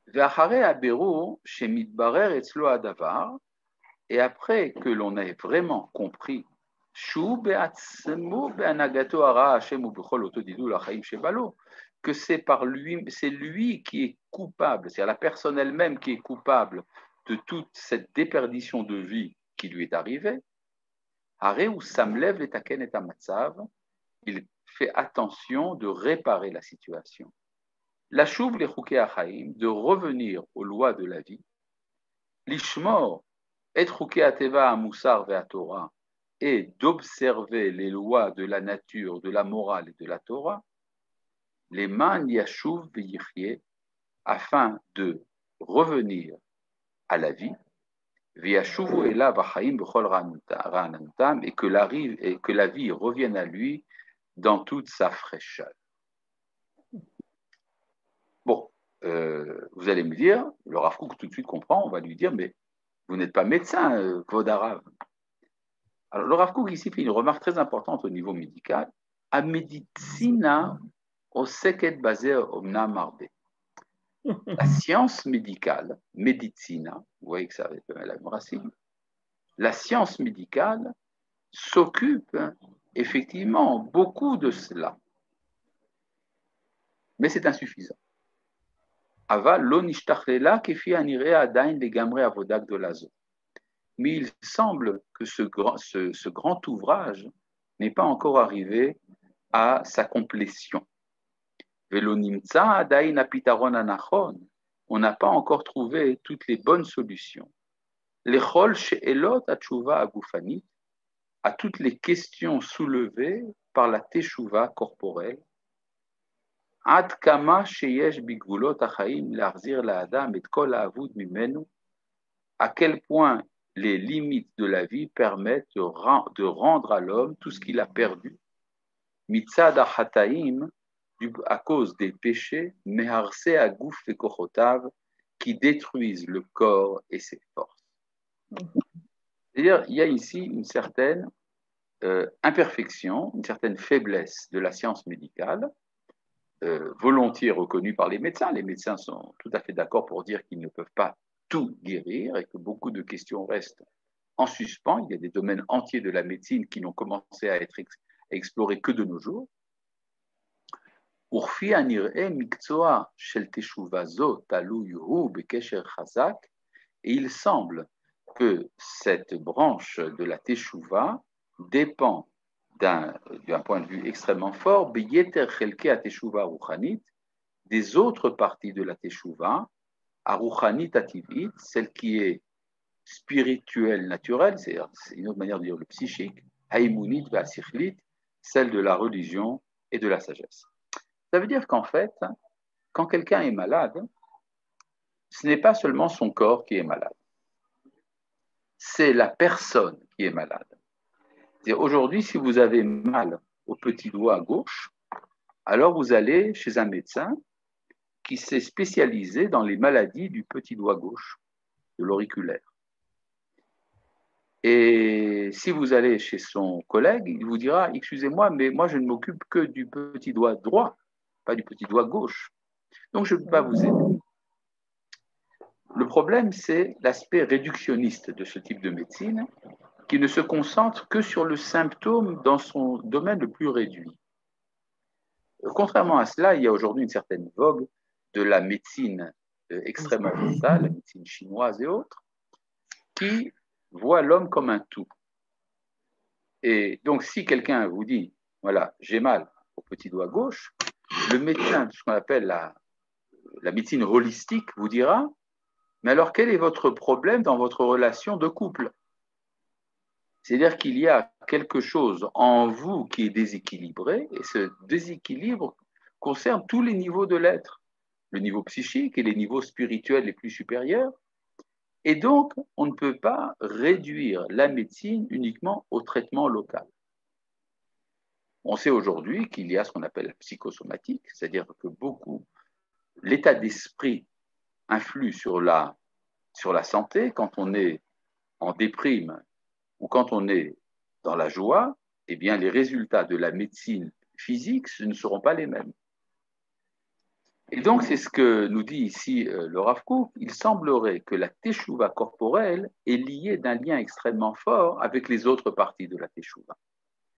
Ve'achare haberur shemitbarer etzlo hadavar, et après que l'on ait vraiment compris que c'est par lui, c'est lui qui est coupable, c'est la personne elle-même qui est coupable de toute cette déperdition de vie qui lui est arrivée. Il fait attention de réparer la situation. La chouv les chouké achaim, de revenir aux lois de la vie. L'ishmor et chouké ateva amoussar ve Torah, et d'observer les lois de la nature, de la morale et de la Torah. Les man yashuv veyichye, afin de revenir à la vie. V'yashuvu elav hachaim b'chol ra'ananutam, et que la vie revienne à lui dans toute sa fraîcheur. Bon, vous allez me dire, le Rav Kook tout de suite comprend, on va lui dire, mais vous n'êtes pas médecin, Kvod Harav. Alors, le Rav Kook ici fait une remarque très importante au niveau médical. A medicina oseket basé omna marbe. La science médicale, médecina, vous voyez que ça va être la même racine, la science médicale s'occupe effectivement beaucoup de cela. Mais c'est insuffisant. Ava lo nishtachlela kefi anire adain legamre avodak de lazo. Mais il semble que ce grand ouvrage n'est pas encore arrivé à sa complétion. Velo nimtza adain apitaron anachon. On n'a pas encore trouvé toutes les bonnes solutions. Lechol she'elot atshuva agufanit, à toutes les questions soulevées par la teshuva corporelle. Ad kama sheyesh bigvulot achaim lahzir laadam et kol haavud mimenu, à quel point les limites de la vie permettent de rendre à l'homme tout ce qu'il a perdu. Mitzad achataim, à cause des péchés, meharse agouf et kochotav, qui détruisent le corps et ses forces. C'est-à-dire, il y a ici une certaine imperfection, une certaine faiblesse de la science médicale, volontiers reconnue par les médecins. Les médecins sont tout à fait d'accord pour dire qu'ils ne peuvent pas tout guérir et que beaucoup de questions restent en suspens. Il y a des domaines entiers de la médecine qui n'ont commencé à être explorés que de nos jours. Urfi anir'e mikzoa shel teshuva zo talu yuhu bekesher chazak, et il semble que cette branche de la teshuva dépend d'un point de vue extrêmement fort, beyeter chelke a teshuva ruchanit, des autres parties de la teshuva, a ruchanit ativit, celle qui est spirituelle, naturelle, c'est une autre manière de dire le psychique, haïmounit va sikhlit, celle de la religion et de la sagesse. Ça veut dire qu'en fait, quand quelqu'un est malade, ce n'est pas seulement son corps qui est malade, c'est la personne qui est malade. Aujourd'hui, si vous avez mal au petit doigt gauche, alors vous allez chez un médecin qui s'est spécialisé dans les maladies du petit doigt gauche, de l'auriculaire. Et si vous allez chez son collègue, il vous dira, excusez-moi, mais moi je ne m'occupe que du petit doigt droit, pas du petit doigt gauche. Donc je ne peux pas vous aider. Le problème, c'est l'aspect réductionniste de ce type de médecine, qui ne se concentre que sur le symptôme dans son domaine le plus réduit. Contrairement à cela, il y a aujourd'hui une certaine vogue de la médecine extrême orientale, la médecine chinoise et autres, qui voit l'homme comme un tout. Et donc, si quelqu'un vous dit, voilà, j'ai mal au petit doigt gauche, le médecin, ce qu'on appelle la médecine holistique, vous dira, mais alors quel est votre problème dans votre relation de couple? C'est-à-dire qu'il y a quelque chose en vous qui est déséquilibré, et ce déséquilibre concerne tous les niveaux de l'être, le niveau psychique et les niveaux spirituels les plus supérieurs. Et donc, on ne peut pas réduire la médecine uniquement au traitement local. On sait aujourd'hui qu'il y a ce qu'on appelle la psychosomatique, c'est-à-dire que l'état d'esprit influe sur la santé. Quand on est en déprime ou quand on est dans la joie, eh bien, les résultats de la médecine physique, ce ne seront pas les mêmes. Et donc, c'est ce que nous dit ici le Rav Kook. Il semblerait que la teshuva corporelle est liée d'un lien extrêmement fort avec les autres parties de la teshuva.